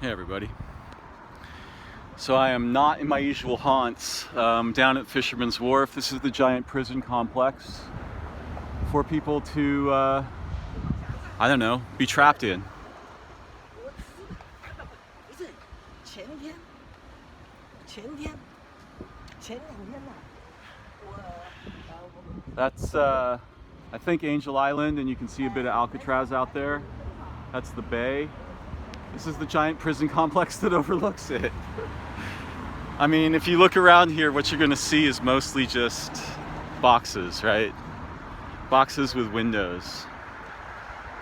Hey everybody. So I am not in my usual haunts. Down at Fisherman's Wharf. This is the giant prison complex for people to, I don't know, be trapped in. That's, I think, Angel Island, and you can see a bit of Alcatraz out there. That's the bay. This is the giant prison complex that overlooks it. I mean, if you look around here, what you're going to see is mostly just boxes, right? Boxes with windows.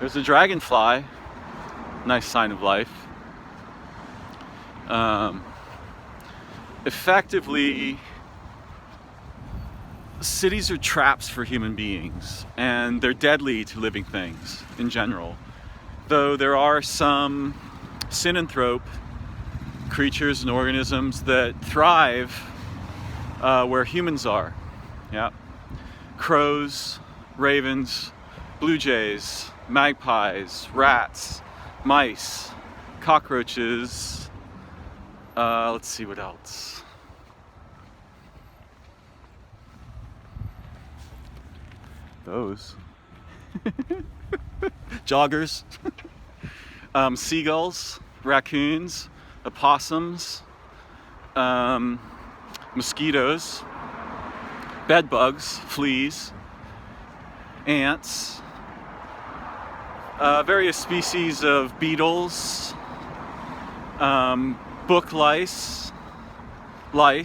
There's a dragonfly. Nice sign of life. Effectively, cities are traps for human beings, and they're deadly to living things in general. Though there are some synanthrope creatures and organisms that thrive where humans are. Yeah. Crows, ravens, blue jays, magpies, rats, mice, cockroaches. Let's see what else. Those. Joggers. Seagulls, raccoons, opossums, mosquitoes, bed bugs, fleas, ants, various species of beetles, book lice, what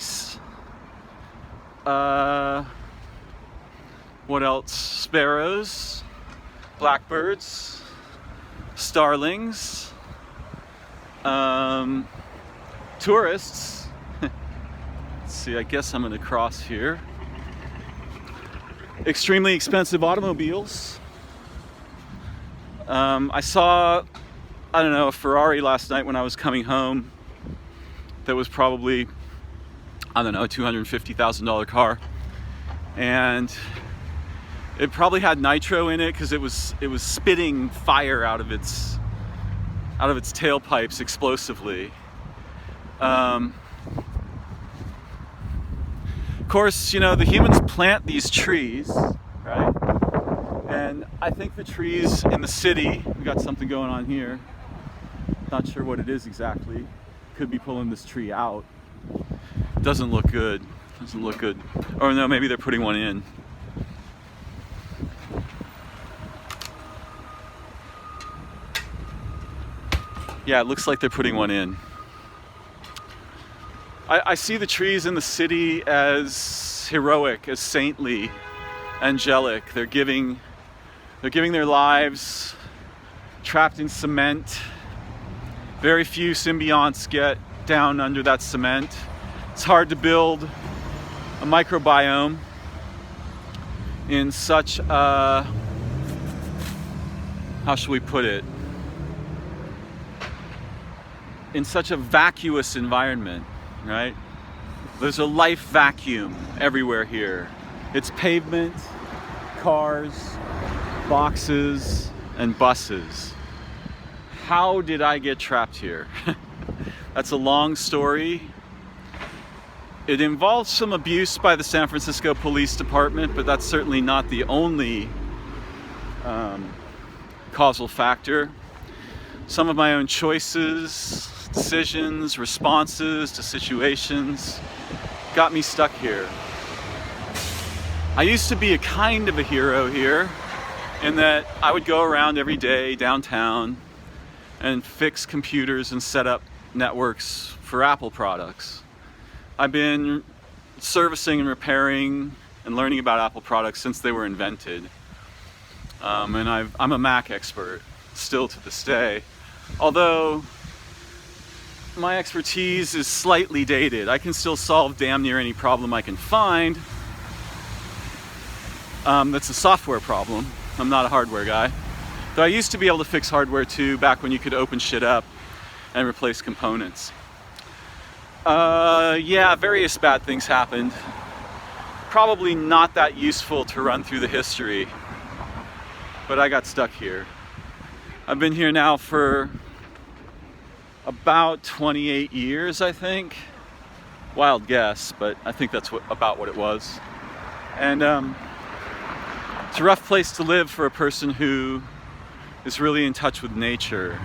else? Sparrows, blackbirds, starlings, tourists. Let's see, I guess I'm gonna cross here. Extremely expensive automobiles. I saw, I don't know, a Ferrari last night when I was coming home that was probably, I don't know, a $250,000 car. And it probably had nitro in it because it was spitting fire out of its tailpipes explosively. Of course, you know, the humans plant these trees, right? And I think the trees in the city, we got something going on here. Not sure what it is exactly. Could be pulling this tree out. Doesn't look good. Doesn't look good. Or no, maybe they're putting one in. Yeah, it looks like they're putting one in. I see the trees in the city as heroic, as saintly, angelic. They're giving their lives trapped in cement. Very few symbionts get down under that cement. It's hard to build a microbiome in such a, how should we put it? In such a vacuous environment, right? There's a life vacuum everywhere here. It's pavement, cars, boxes, and buses. How did I get trapped here? That's a long story. It involves some abuse by the San Francisco Police Department, but that's certainly not the only causal factor. Some of my own choices, decisions, responses to situations got me stuck here. I used to be a kind of a hero here in that I would go around every day downtown and fix computers and set up networks for Apple products. I've been servicing and repairing and learning about Apple products since they were invented. And I'm a Mac expert still to this day. Although my expertise is slightly dated. I can still solve damn near any problem I can find. That's a software problem. I'm not a hardware guy. Though I used to be able to fix hardware too, back when you could open shit up and replace components. Yeah, various bad things happened. Probably not that useful to run through the history, but I got stuck here. I've been here now for about 28 years, I think. Wild guess, but I think that's about what it was. And it's a rough place to live for a person who is really in touch with nature.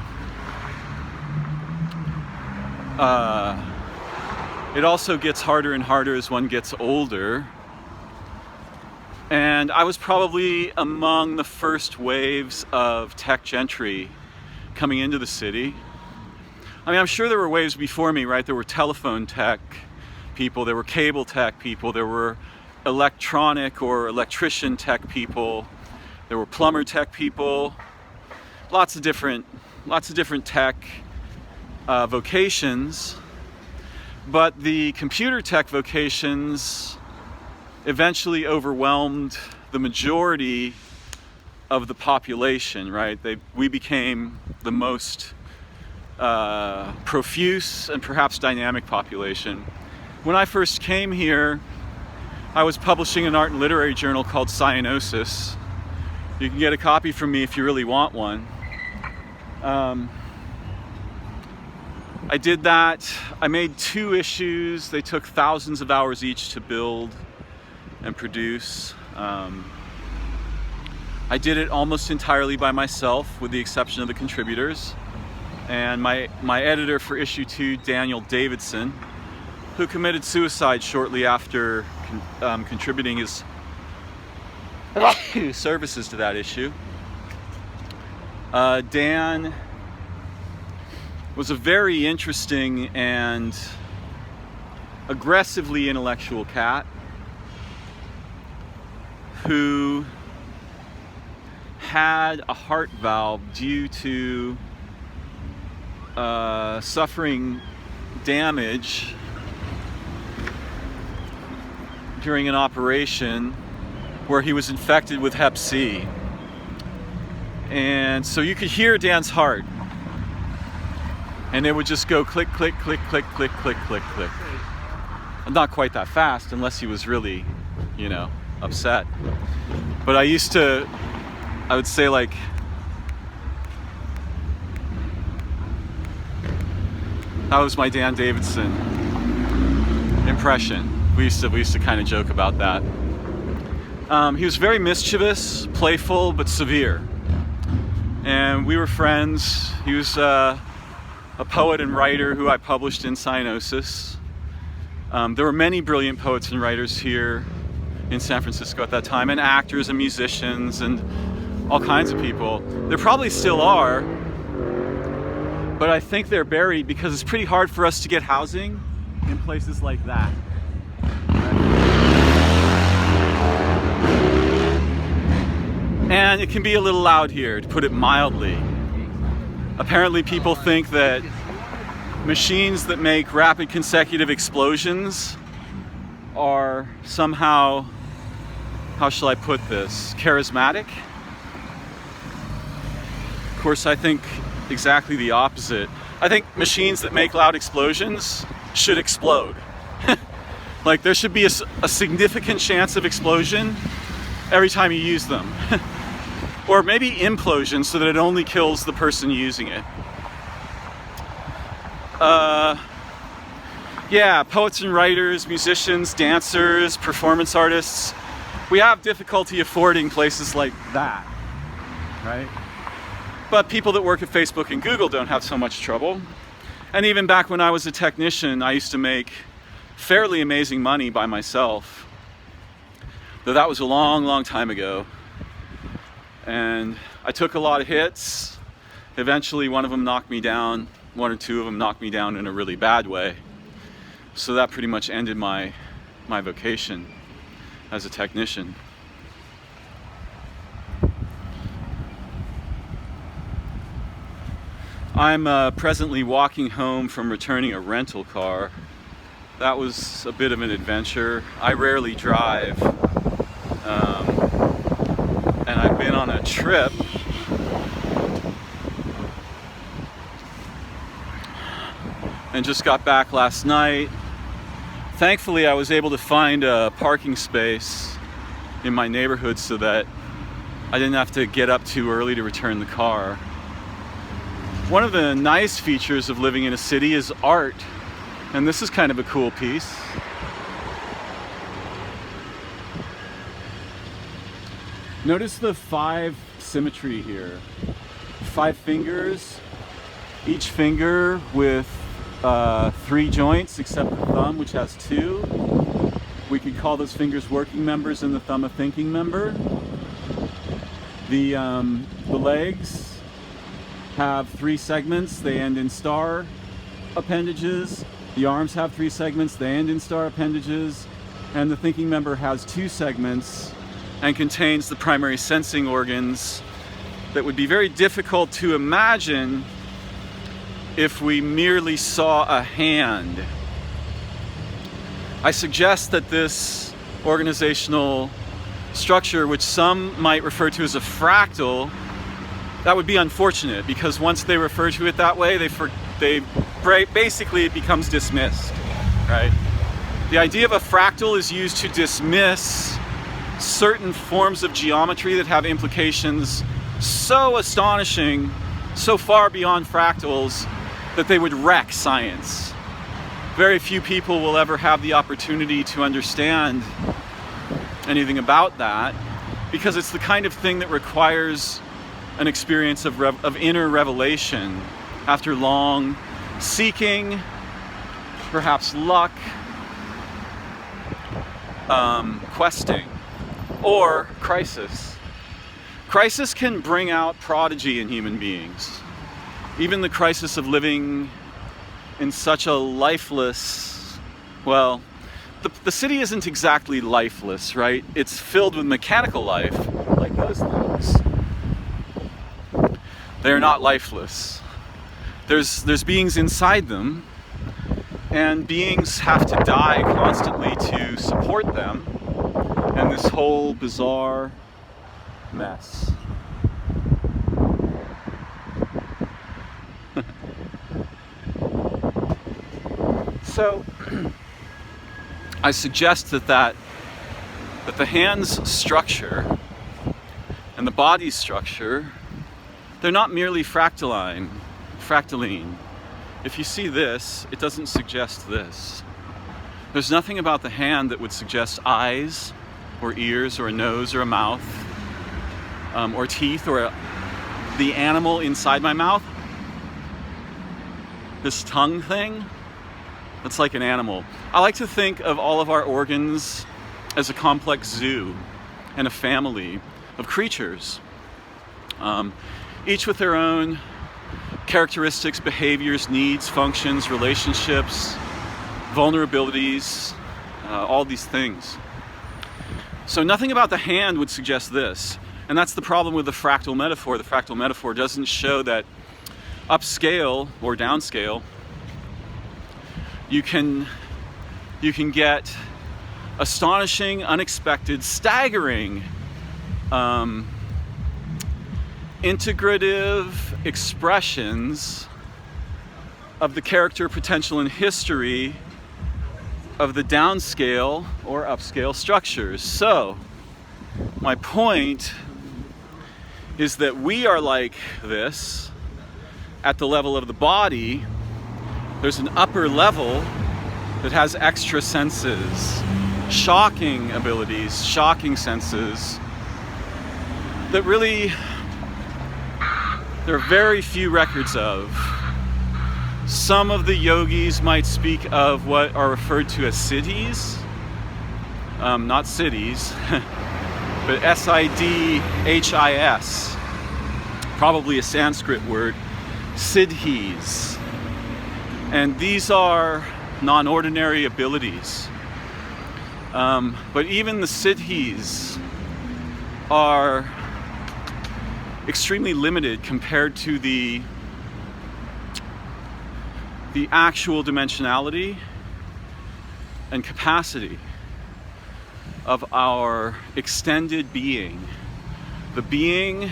It also gets harder and harder as one gets older. And I was probably among the first waves of tech gentry coming into the city. I mean, I'm sure there were waves before me, right? There were telephone tech people, there were cable tech people, there were electronic or electrician tech people, there were plumber tech people, lots of different tech vocations. But the computer tech vocations eventually overwhelmed the majority of the population, right? We became the most profuse and perhaps dynamic population. When I first came here, I was publishing an art and literary journal called Cyanosis. You can get a copy from me if you really want one. I did that. I made 2 issues. They took thousands of hours each to build and produce. I did it almost entirely by myself, with the exception of the contributors. And my editor for issue 2, Daniel Davidson, who committed suicide shortly after contributing his services to that issue. Dan was a very interesting and aggressively intellectual cat who had a heart valve due to suffering damage during an operation where he was infected with Hep C. And so you could hear Dan's heart, and it would just go click, click, click, click, click, click, click, click. Not quite that fast, unless he was really, upset. But I would say, like, that was my Dan Davidson impression. We used to kind of joke about that. He was very mischievous, playful, but severe. And we were friends. He was a poet and writer who I published in Cyanosis. There were many brilliant poets and writers here in San Francisco at that time, and actors and musicians and all kinds of people. There probably still are, but I think they're buried because it's pretty hard for us to get housing in places like that. And it can be a little loud here, to put it mildly. Apparently people think that machines that make rapid consecutive explosions are somehow, how shall I put this, charismatic? Of course, I think exactly the opposite. I think machines that make loud explosions should explode. Like, there should be a significant chance of explosion every time you use them. Or maybe implosion, so that it only kills the person using it. Yeah, poets and writers, musicians, dancers, performance artists. We have difficulty affording places like that, right? But people that work at Facebook and Google don't have so much trouble. And even back when I was a technician, I used to make fairly amazing money by myself. Though that was a long, long time ago. And I took a lot of hits. Eventually one of them knocked me down. 1 or 2 of them knocked me down in a really bad way. So that pretty much ended my vocation as a technician. I'm presently walking home from returning a rental car. That was a bit of an adventure. I rarely drive. And I've been on a trip and just got back last night. Thankfully, I was able to find a parking space in my neighborhood so that I didn't have to get up too early to return the car. One of the nice features of living in a city is art, and this is kind of a cool piece. Notice the 5 symmetry here. 5 fingers, each finger with 3 joints except the thumb, which has 2. We could call those fingers working members and the thumb a thinking member. The legs have 3 segments, they end in star appendages. The arms have 3 segments, they end in star appendages. And the thinking member has 2 segments and contains the primary sensing organs that would be very difficult to imagine if we merely saw a hand. I suggest that this organizational structure, which some might refer to as a fractal, that would be unfortunate, because once they refer to it that way, basically it becomes dismissed, right? The idea of a fractal is used to dismiss certain forms of geometry that have implications so astonishing, so far beyond fractals, that they would wreck science. Very few people will ever have the opportunity to understand anything about that, because it's the kind of thing that requires an experience of inner revelation after long seeking, perhaps luck, questing, or crisis. Crisis can bring out prodigy in human beings. Even the crisis of living in such a lifeless, well, the city isn't exactly lifeless, right? It's filled with mechanical life, like those things. They're not lifeless. There's beings inside them, and beings have to die constantly to support them, and this whole bizarre mess. So I suggest that the hand's structure and the body's structure, they're not merely fractaline. If you see this, it doesn't suggest this. There's nothing about the hand that would suggest eyes or ears or a nose or a mouth or teeth or the animal inside my mouth. This tongue thing, that's like an animal. I like to think of all of our organs as a complex zoo and a family of creatures, each with their own characteristics, behaviors, needs, functions, relationships, vulnerabilities, all these things. So nothing about the hand would suggest this. And that's the problem with the fractal metaphor. The fractal metaphor doesn't show that upscale or downscale, you can get astonishing, unexpected, staggering, integrative expressions of the character, potential, and history of the downscale or upscale structures. So, my point is that we are like this at the level of the body. There's an upper level that has extra senses, shocking abilities, shocking senses that really there are very few records of. Some of the yogis might speak of what are referred to as siddhis, not cities, but S-I-D-H-I-S, probably a Sanskrit word, siddhis. And these are non-ordinary abilities. But even the siddhis are extremely limited compared to the actual dimensionality and capacity of our extended being, the being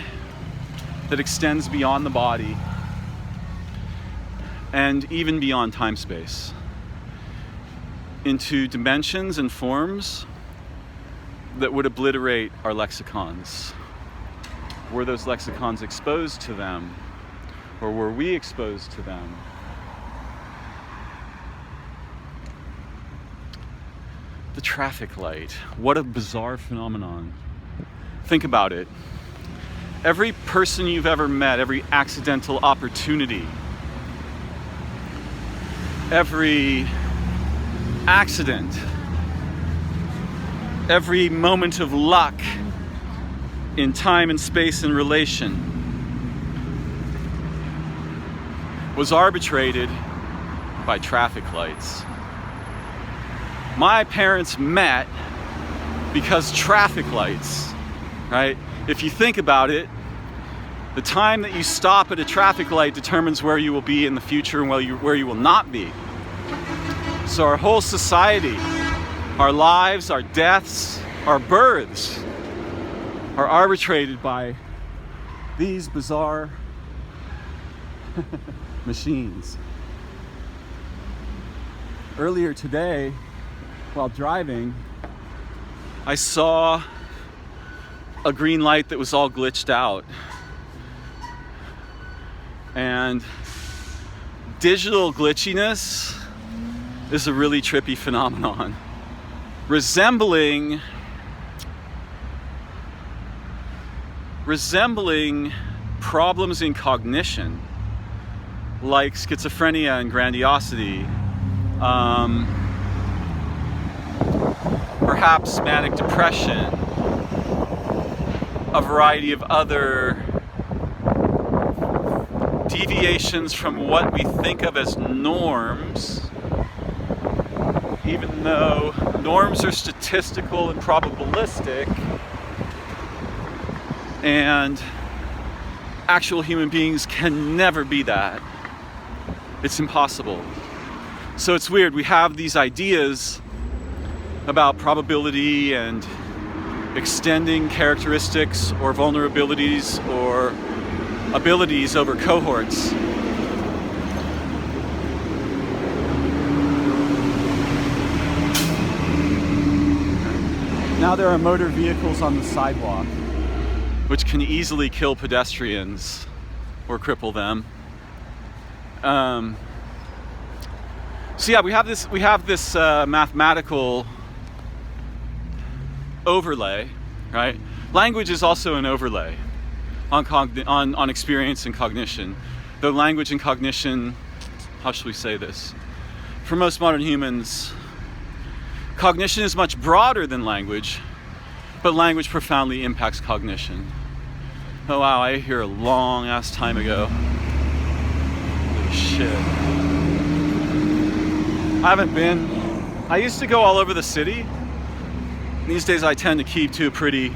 that extends beyond the body and even beyond time-space, into dimensions and forms that would obliterate our lexicons. Were those lexicons exposed to them, Or were we exposed to them? The traffic light. What a bizarre phenomenon. Think about it. Every person you've ever met, every accidental opportunity, every accident, every moment of luck in time and space and relation was arbitrated by traffic lights. My parents met because traffic lights, right? If you think about it, the time that you stop at a traffic light determines where you will be in the future and where you will not be. So our whole society, our lives, our deaths, our births are arbitrated by these bizarre machines. Earlier today, while driving, I saw a green light that was all glitched out. And digital glitchiness is a really trippy phenomenon, resembling problems in cognition, like schizophrenia and grandiosity, perhaps manic depression, a variety of other deviations from what we think of as norms, even though norms are statistical and probabilistic, and actual human beings can never be that. It's impossible. So it's weird. We have these ideas about probability and extending characteristics or vulnerabilities or abilities over cohorts. Now there are motor vehicles on the sidewalk, which can easily kill pedestrians or cripple them. So yeah, we have this mathematical overlay, right? Language is also an overlay on experience and cognition. Though language and cognition, how shall we say this? For most modern humans, cognition is much broader than language, but language profoundly impacts cognition. Oh wow, I hear a long ass time ago. Holy shit. I used to go all over the city. These days I tend to keep to a pretty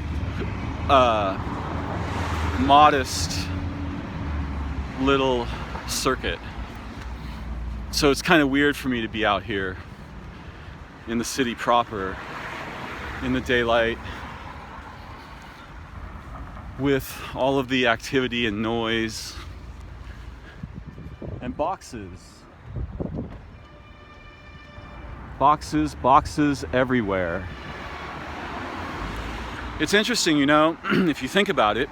modest little circuit. So it's kind of weird for me to be out here in the city proper, in the daylight, with all of the activity and noise and boxes everywhere. It's interesting, you know, if you think about it,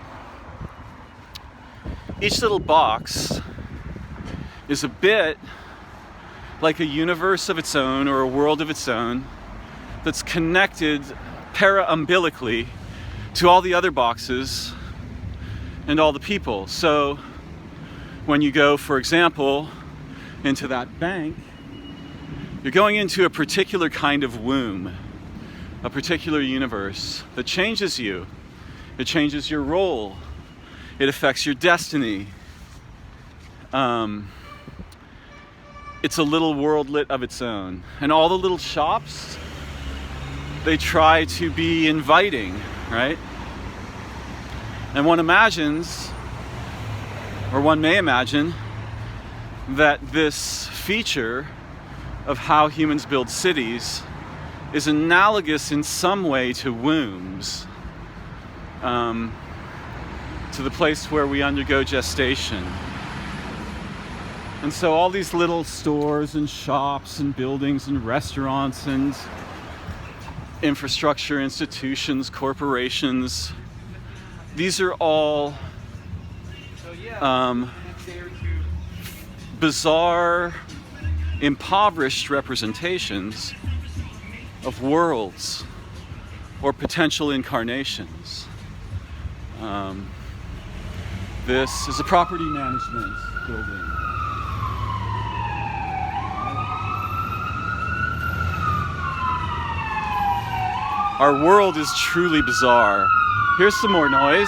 each little box is a bit like a universe of its own or a world of its own that's connected para-umbilically to all the other boxes and all the people. So when you go, for example, into that bank, you're going into a particular kind of womb, a particular universe that changes you. It changes your role. It affects your destiny. It's a little worldlet of its own. And all the little shops, they try to be inviting, right? And one imagines, or one may imagine, that this feature of how humans build cities is analogous in some way to wombs, to the place where we undergo gestation. And so all these little stores and shops and buildings and restaurants and infrastructure, institutions, corporations, these are all bizarre, impoverished representations of worlds or potential incarnations. This is a property management building. Our world is truly bizarre. Here's some more noise.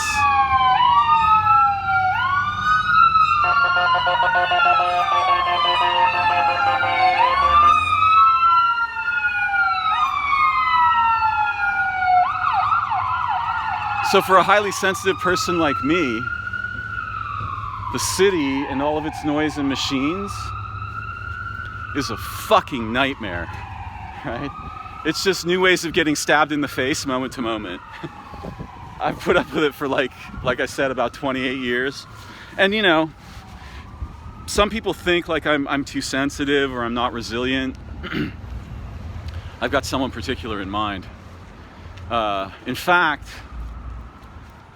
So for a highly sensitive person like me, the city and all of its noise and machines is a fucking nightmare, right? It's just new ways of getting stabbed in the face moment to moment. I've put up with it for like I said, about 28 years. And you know, some people think like I'm too sensitive or I'm not resilient. I've got someone particular in mind. In fact,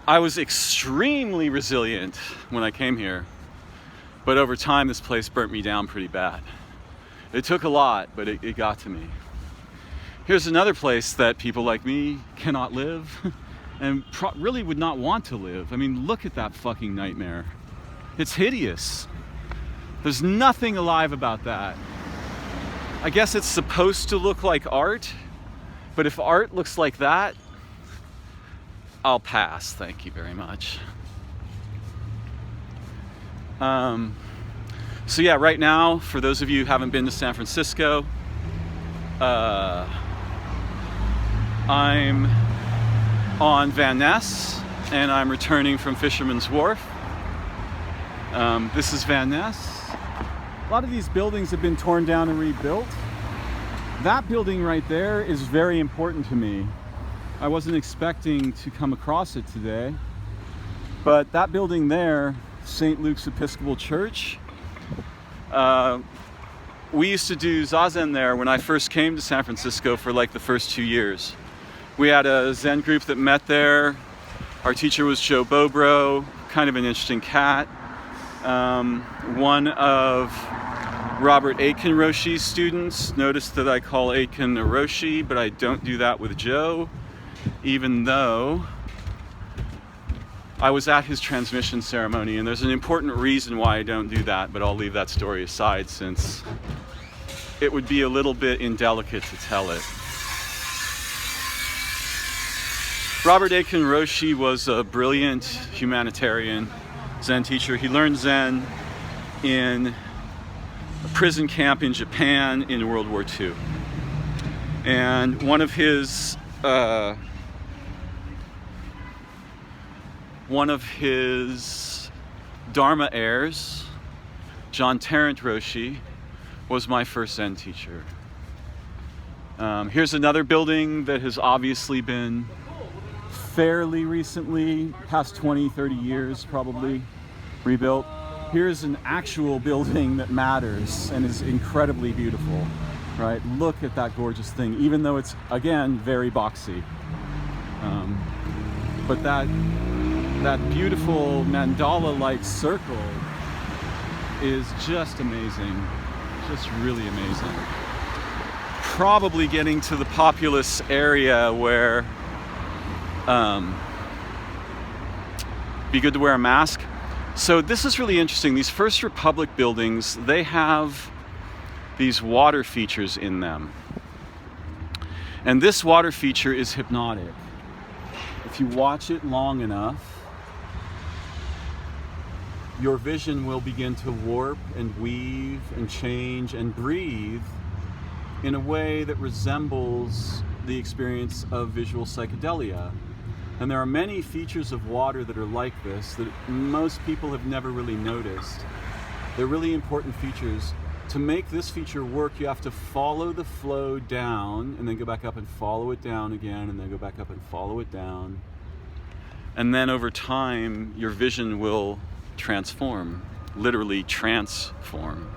I was extremely resilient when I came here, but over time this place burnt me down pretty bad. It took a lot, but it got to me. Here's another place that people like me cannot live and really would not want to live. I mean, look at that fucking nightmare. It's hideous. There's nothing alive about that. I guess it's supposed to look like art, but if art looks like that, I'll pass, thank you very much. So yeah, right now, for those of you who haven't been to San Francisco, I'm on Van Ness, and I'm returning from Fisherman's Wharf. This is Van Ness. A lot of these buildings have been torn down and rebuilt. That building right there is very important to me. I wasn't expecting to come across it today, but that building there, St. Luke's Episcopal Church, we used to do Zazen there when I first came to San Francisco for like the first 2 years. We had a Zen group that met there. Our teacher was Joe Bobro, kind of an interesting cat. One of Robert Aitken Roshi's students. Notice that I call Aitken a Roshi, but I don't do that with Joe, even though I was at his transmission ceremony, and there's an important reason why I don't do that, but I'll leave that story aside since it would be a little bit indelicate to tell it. Robert Aitken Roshi was a brilliant humanitarian Zen teacher. He learned Zen in a prison camp in Japan in World War II. And one of his Dharma heirs, John Tarrant Roshi, was my first Zen teacher. Here's another building that has obviously been fairly recently, past 20, 30 years probably, rebuilt. Here's an actual building that matters and is incredibly beautiful, right? Look at that gorgeous thing, even though it's, again, very boxy. But that beautiful mandala-like circle is just amazing, just really amazing. Probably getting to the populous area where be good to wear a mask. So this is really interesting. These First Republic buildings, they have these water features in them. And this water feature is hypnotic. If you watch it long enough, your vision will begin to warp and weave and change and breathe in a way that resembles the experience of visual psychedelia. And there are many features of water that are like this that most people have never really noticed. They're really important features. To make this feature work, you have to follow the flow down and then go back up and follow it down again and then go back up and follow it down. And then over time, your vision will transform, literally transform.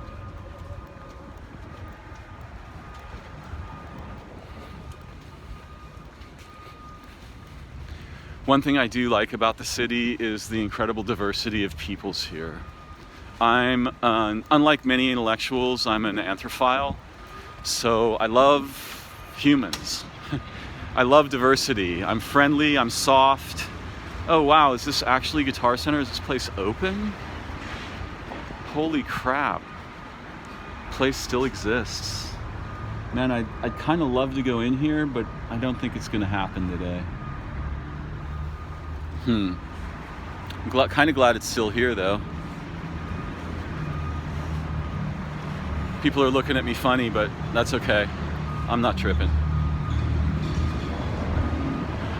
One thing I do like about the city is the incredible diversity of peoples here. I'm, unlike many intellectuals, I'm an anthrophile. So I love humans. I love diversity. I'm friendly, I'm soft. Oh wow, is this actually Guitar Center? Is this place open? Holy crap. Place still exists. Man, I'd kind of love to go in here, but I don't think it's going to happen today. I'm kind of glad it's still here, though. People are looking at me funny, but that's okay. I'm not tripping.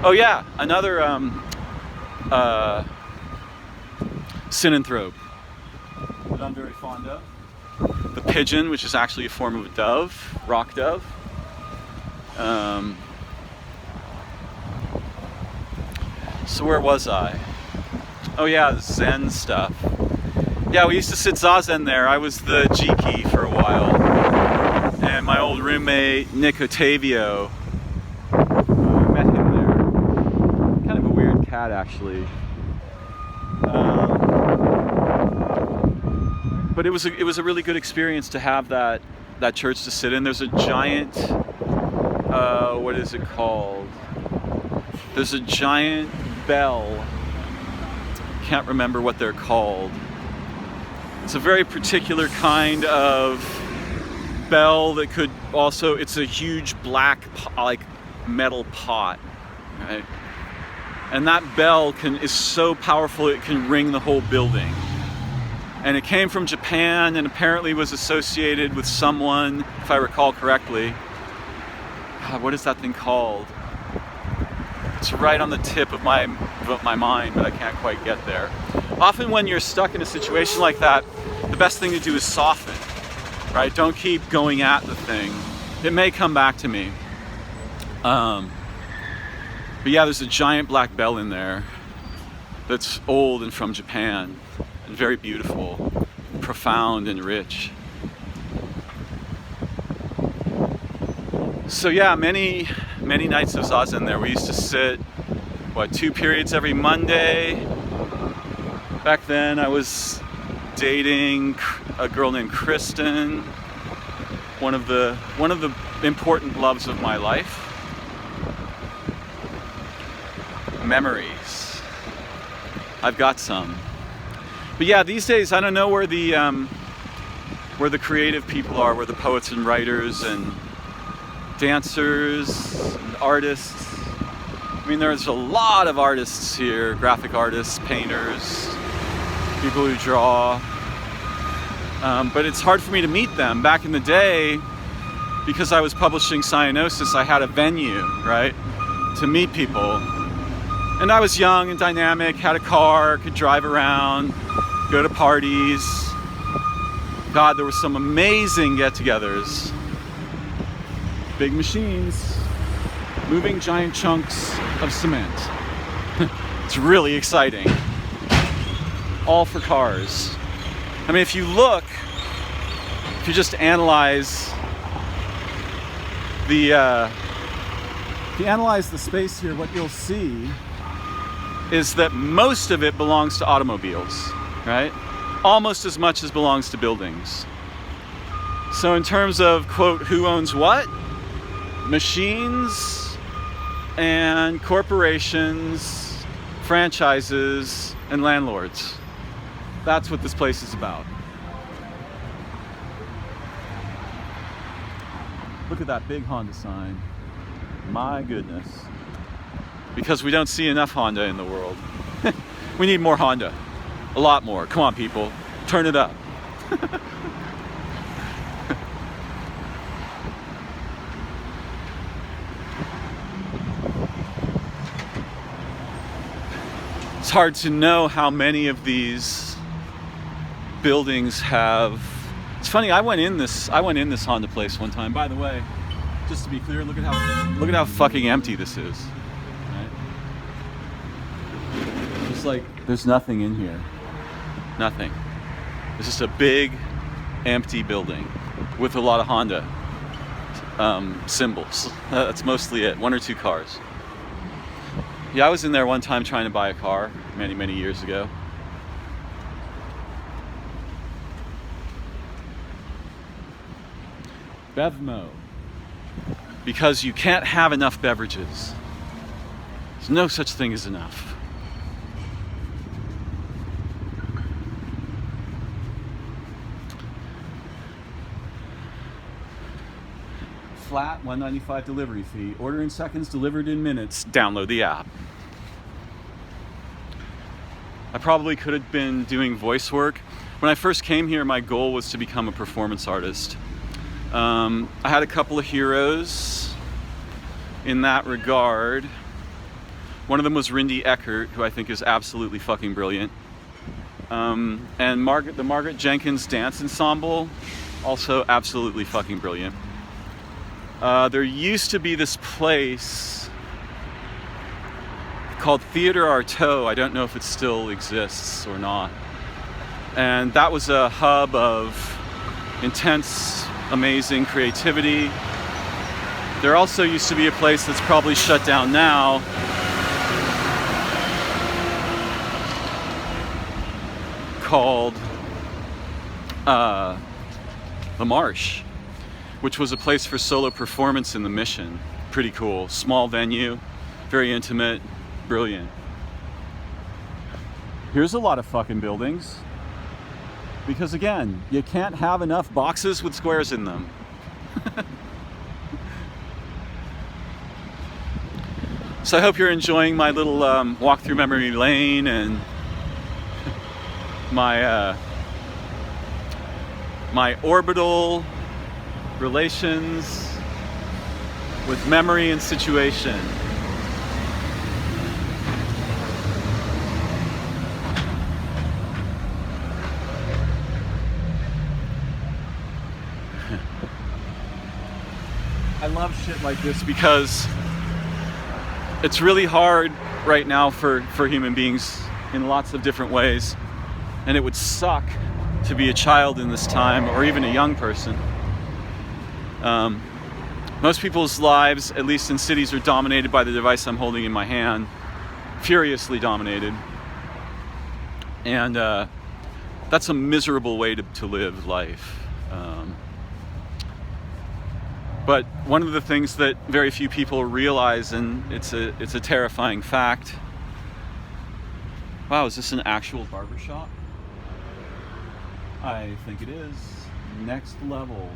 Oh yeah, another synanthrope that I'm very fond of. The pigeon, which is actually a form of a dove, rock dove. So where was I? Oh yeah, the Zen stuff. Yeah, we used to sit zazen there. I was the G-key for a while. And my old roommate, Nick Otavio, I met him there. Kind of a weird cat, actually. But it was a really good experience to have that church to sit in. There's a giant, what is it called? There's a giant bell. Can't remember what they're called. It's a very particular kind of bell that could also, it's a huge black like metal pot, right? And that bell is so powerful it can ring the whole building. And it came from Japan and apparently was associated with someone, if I recall correctly. God, what is that thing called? It's right on the tip of my mind, but I can't quite get there. Often when you're stuck in a situation like that, the best thing to do is soften, right? Don't keep going at the thing. It may come back to me. But yeah, there's a giant black bell in there that's old and from Japan. And very beautiful, profound and rich. So yeah, many nights of zazen there. We used to sit, 2 periods every Monday. Back then I was dating a girl named Kristen, one of the important loves of my life. Memories. I've got some. But yeah, these days I don't know where the creative people are, where the poets and writers and dancers and artists. I mean, there's a lot of artists here, graphic artists, painters, people who draw. But it's hard for me to meet them. Back in the day, because I was publishing Cyanosis, I had a venue, right, to meet people. And I was young and dynamic, had a car, could drive around, go to parties. God, there were some amazing get-togethers. Big machines, moving giant chunks of cement. It's really exciting. All for cars. I mean, if you just analyze the space here, what you'll see is that most of it belongs to automobiles, right? Almost as much as belongs to buildings. So in terms of, quote, who owns what? Machines and corporations, franchises, and landlords. That's what this place is about. Look at that big Honda sign. My goodness. Because we don't see enough Honda in the world. We need more Honda. A lot more. Come on, people. Turn it up. It's hard to know how many of these buildings have. It's funny, I went in this Honda place one time. By the way, just to be clear, look at how fucking empty this is. Right? It's like there's nothing in here. Nothing. It's just a big, empty building with a lot of Honda symbols. That's mostly it. 1 or 2 cars. Yeah, I was in there one time trying to buy a car many, many years ago. Bevmo. Because you can't have enough beverages. There's no such thing as enough. Flat $1.95 delivery fee. Order in seconds, delivered in minutes. Download the app. I probably could have been doing voice work. When I first came here, my goal was to become a performance artist. I had a couple of heroes in that regard. One of them was Rindy Eckert, who I think is absolutely fucking brilliant. And the Margaret Jenkins Dance Ensemble, also absolutely fucking brilliant. There used to be this place called Theatre Artaud. I don't know if it still exists or not. And that was a hub of intense, amazing creativity. There also used to be a place that's probably shut down now, called The Marsh, which was a place for solo performance in the Mission. Pretty cool. Small venue, very intimate, brilliant. Here's a lot of fucking buildings. Because again, you can't have enough boxes with squares in them. So I hope you're enjoying my little walk through memory lane and my orbital relations with memory and situation. I love shit like this because it's really hard right now for human beings in lots of different ways, and it would suck to be a child in this time, or even a young person. Most people's lives, at least in cities, are dominated by the device I'm holding in my hand, furiously dominated. And that's a miserable way to live life. But one of the things that very few people realize, and it's a terrifying fact. Wow, is this an actual barbershop? I think it is. Next level.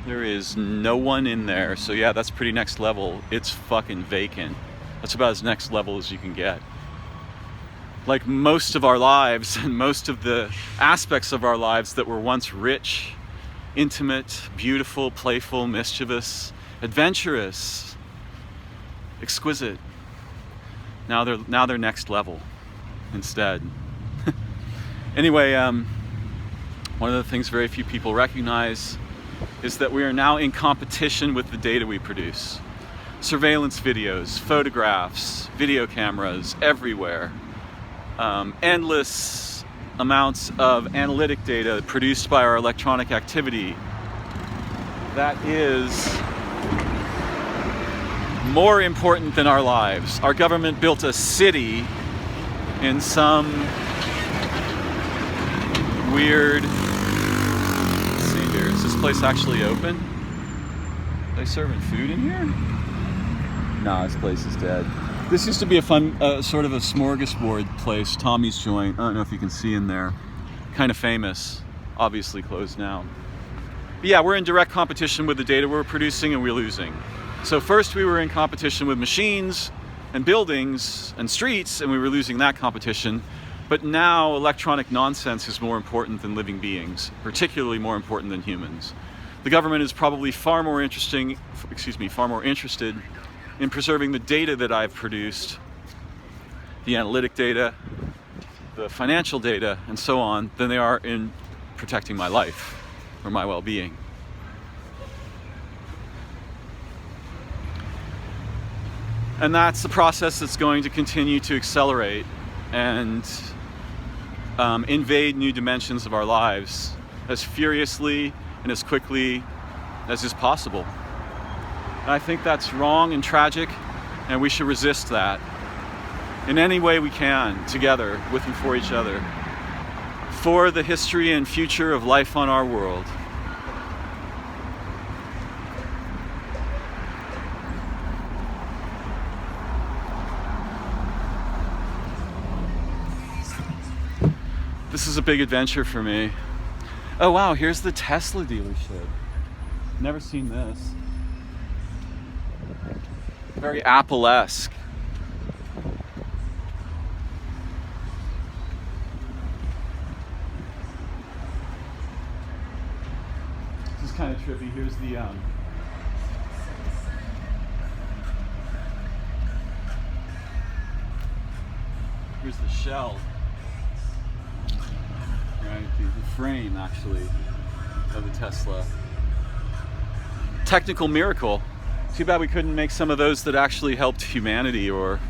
There is no one in there, so yeah, that's pretty next level. It's fucking vacant. That's about as next level as you can get. Like most of our lives, and most of the aspects of our lives that were once rich, intimate, beautiful, playful, mischievous, adventurous, exquisite, now they're next level instead. Anyway, one of the things very few people recognize is that we are now in competition with the data we produce. Surveillance videos, photographs, video cameras everywhere. Endless amounts of analytic data produced by our electronic activity that is more important than our lives. Our government built a city in some weird... Let's see here, is this place actually open? Are they serving food in here? Nah, this place is dead. This used to be a fun, sort of a smorgasbord place, Tommy's Joint. I don't know if you can see in there. Kind of famous, obviously closed now. But yeah, we're in direct competition with the data we're producing, and we're losing. So first we were in competition with machines and buildings and streets, and we were losing that competition. But now electronic nonsense is more important than living beings, particularly more important than humans. The government is probably far more interested in preserving the data that I've produced, the analytic data, the financial data, and so on, than they are in protecting my life or my well-being. And that's the process that's going to continue to accelerate and invade new dimensions of our lives as furiously and as quickly as is possible. And I think that's wrong and tragic, and we should resist that in any way we can, together, with and for each other, for the history and future of life on our world. This is a big adventure for me. Oh wow, here's the Tesla dealership. Never seen this. Very Apple-esque. This is kind of trippy. Here's the here's the shell. Right, the frame actually of the Tesla. Technical miracle. Too bad we couldn't make some of those that actually helped humanity, or,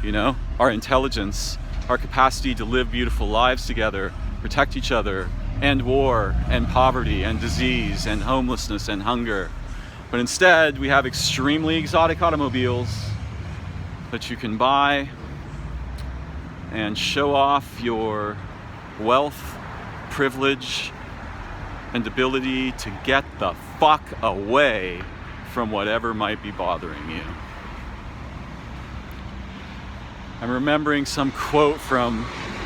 you know, our intelligence, our capacity to live beautiful lives together, protect each other, end war and poverty and disease and homelessness and hunger. But instead, we have extremely exotic automobiles that you can buy and show off your wealth, privilege, and ability to get the fuck away from whatever might be bothering you. I'm remembering some quote from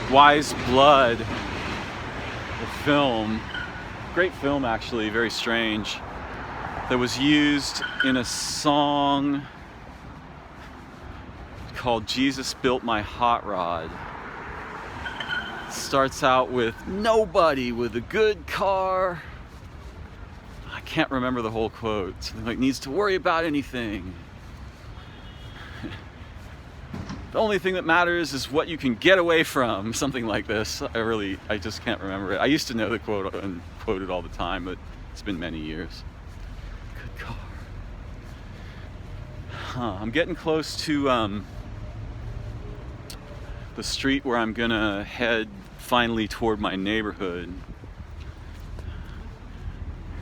Wise Blood, the film, great film actually, very strange, that was used in a song called Jesus Built My Hot Rod. It starts out with nobody with a good car. I can't remember the whole quote. Something like, needs to worry about anything. The only thing that matters is what you can get away from. Something like this. I just can't remember it. I used to know the quote and quote it all the time, but it's been many years. Good car. I'm getting close to the street where I'm gonna head finally toward my neighborhood.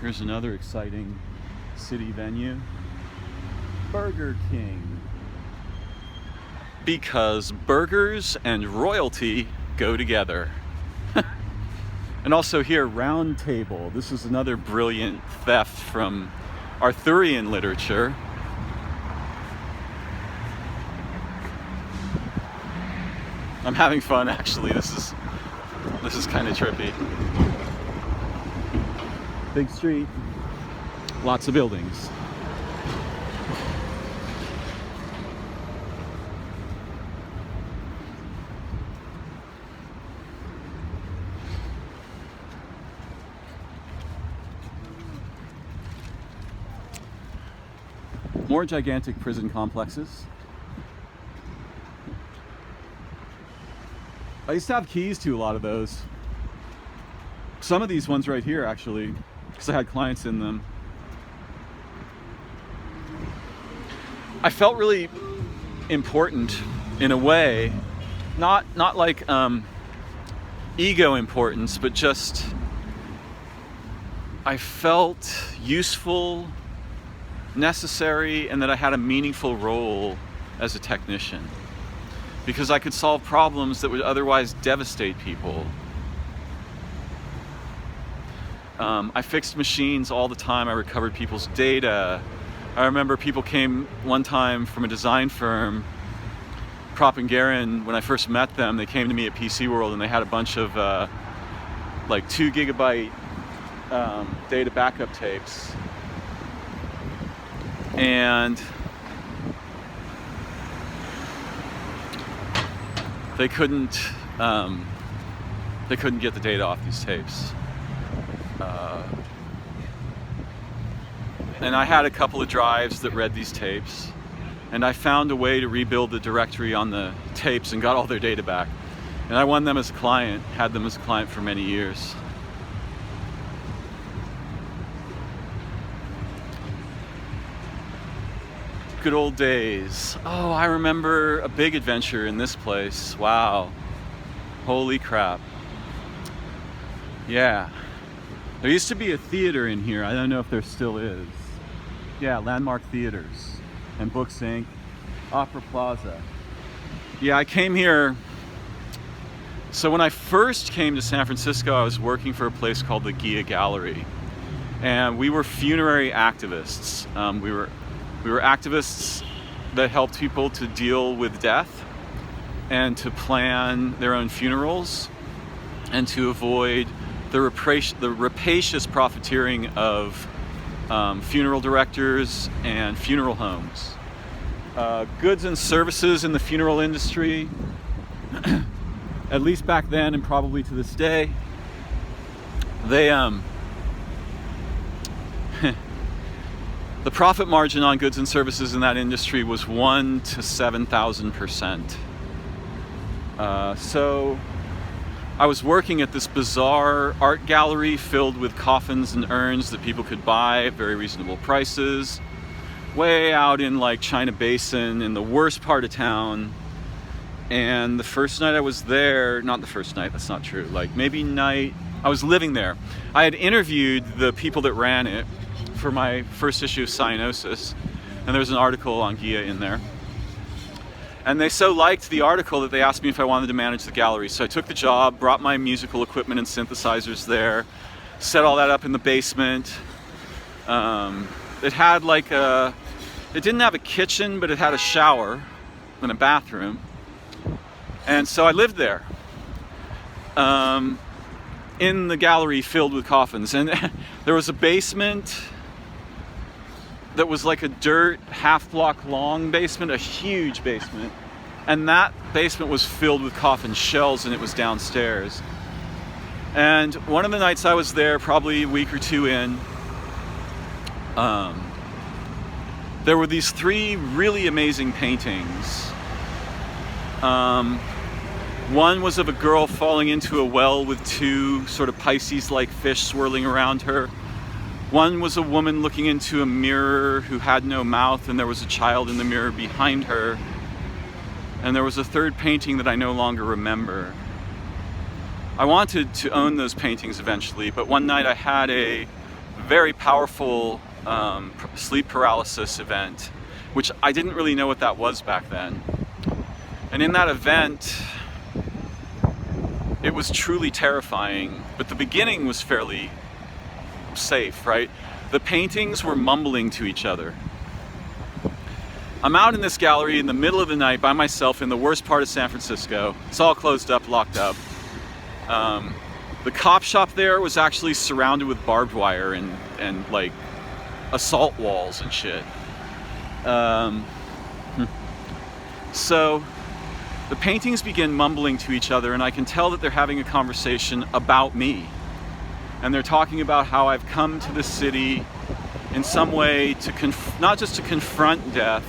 Here's another exciting city venue. Burger King. Because burgers and royalty go together. And also here, Round Table. This is another brilliant theft from Arthurian literature. I'm having fun actually. This is kind of trippy. Big street, lots of buildings. More gigantic prison complexes. I used to have keys to a lot of those. Some of these ones right here actually, because I had clients in them. I felt really important in a way, not like ego importance, but just I felt useful, necessary, and that I had a meaningful role as a technician, because I could solve problems that would otherwise devastate people. I fixed machines all the time. I recovered people's data. I remember people came one time from a design firm, Prop and Garin, when I first met them. They came to me at PC World and they had a bunch of like 2 gigabyte data backup tapes. And they couldn't get the data off these tapes. And I had a couple of drives that read these tapes, and I found a way to rebuild the directory on the tapes and got all their data back. And I won them as a client, had them as a client for many years. Good old days. Oh, I remember a big adventure in this place. Wow. Holy crap. Yeah. There used to be a theater in here. I don't know if there still is. Yeah, Landmark Theaters and Books Inc. Opera Plaza. Yeah, I came here. So when I first came to San Francisco, I was working for a place called the Gia Gallery. And we were funerary activists. We were activists that helped people to deal with death and to plan their own funerals. and to avoid the rapacious profiteering of funeral directors and funeral homes. Goods and services in the funeral industry, at least back then and probably to this day, they the profit margin on goods and services in that industry was 1,000 to 7,000%. So I was working at this bizarre art gallery filled with coffins and urns that people could buy at very reasonable prices, way out in like China Basin in the worst part of town. And the first night I was there, not the first night, that's not true, like maybe night, I was living there. I had interviewed the people that ran it for my first issue of Cyanosis, and there was an article on Gia in there. And they so liked the article that they asked me if I wanted to manage the gallery. So I took the job, brought my musical equipment and synthesizers there, set all that up in the basement. It had like it didn't have a kitchen, but it had a shower and a bathroom. And so I lived there in the gallery filled with coffins. And there was a basement that was like a dirt half-block long basement, a huge basement. And that basement was filled with coffin shells, and it was downstairs. And one of the nights I was there, probably a week or two in, there were these 3 really amazing paintings. One was of a girl falling into a well with 2 sort of Pisces-like fish swirling around her. One was a woman looking into a mirror who had no mouth, and there was a child in the mirror behind her. And there was a 3rd painting that I no longer remember. I wanted to own those paintings eventually, but one night I had a very powerful sleep paralysis event, which I didn't really know what that was back then. And in that event, it was truly terrifying, but the beginning was fairly safe, right? The paintings were mumbling to each other. I'm out in this gallery in the middle of the night by myself in the worst part of San Francisco. It's all closed up, locked up. The cop shop there was actually surrounded with barbed wire and like assault walls and shit. So the paintings begin mumbling to each other, and I can tell that they're having a conversation about me. And they're talking about how I've come to the city in some way to not just to confront death,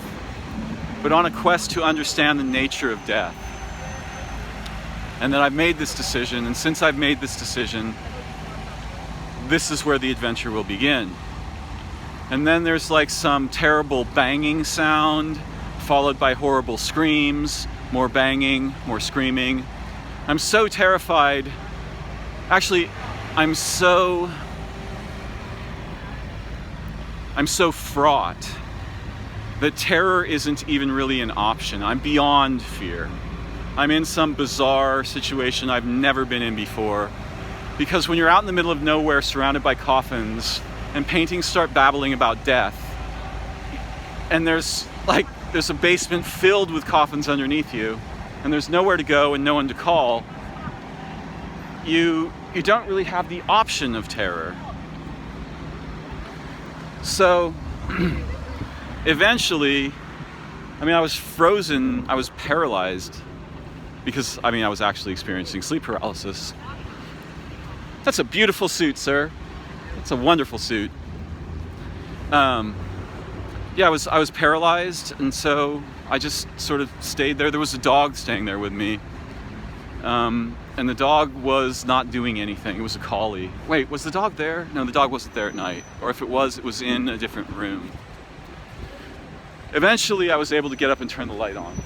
but on a quest to understand the nature of death. And that I've made this decision, and since I've made this decision, this is where the adventure will begin. And then there's like some terrible banging sound, followed by horrible screams, more banging, more screaming. I'm so terrified. Actually, I'm so fraught that terror isn't even really an option. I'm beyond fear. I'm in some bizarre situation I've never been in before. Because when you're out in the middle of nowhere surrounded by coffins and paintings start babbling about death, and there's a basement filled with coffins underneath you, and there's nowhere to go and no one to call, you don't really have the option of terror. So eventually, I was frozen, I was paralyzed, because I was actually experiencing sleep paralysis. That's a beautiful suit, sir. That's a wonderful suit. I was paralyzed, and so I just sort of stayed there. There was a dog staying there with me. And the dog was not doing anything. It was a collie. Wait, was the dog there? No, the dog wasn't there at night. Or if it was in a different room. Eventually, I was able to get up and turn the light on.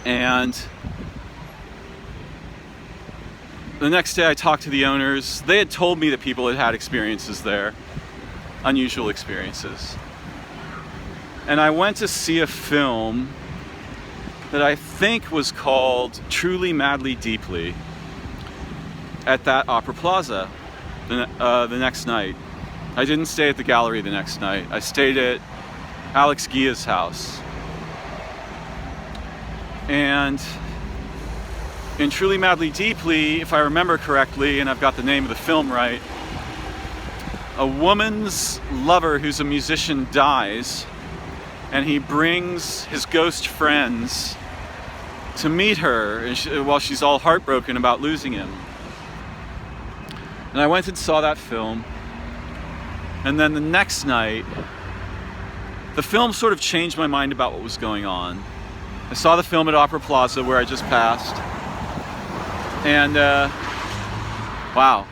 And the next day I talked to the owners. They had told me that people had had experiences there, unusual experiences. And I went to see a film that I think was called Truly, Madly, Deeply at that Opera Plaza the next night. I didn't stay at the gallery the next night. I stayed at Alex Gia's house. And in Truly Madly Deeply, if I remember correctly, and I've got the name of the film right, a woman's lover who's a musician dies, and he brings his ghost friends to meet her while she's all heartbroken about losing him. And I went and saw that film, and then the next night, the film sort of changed my mind about what was going on. I saw the film at Opera Plaza where I just passed, and wow.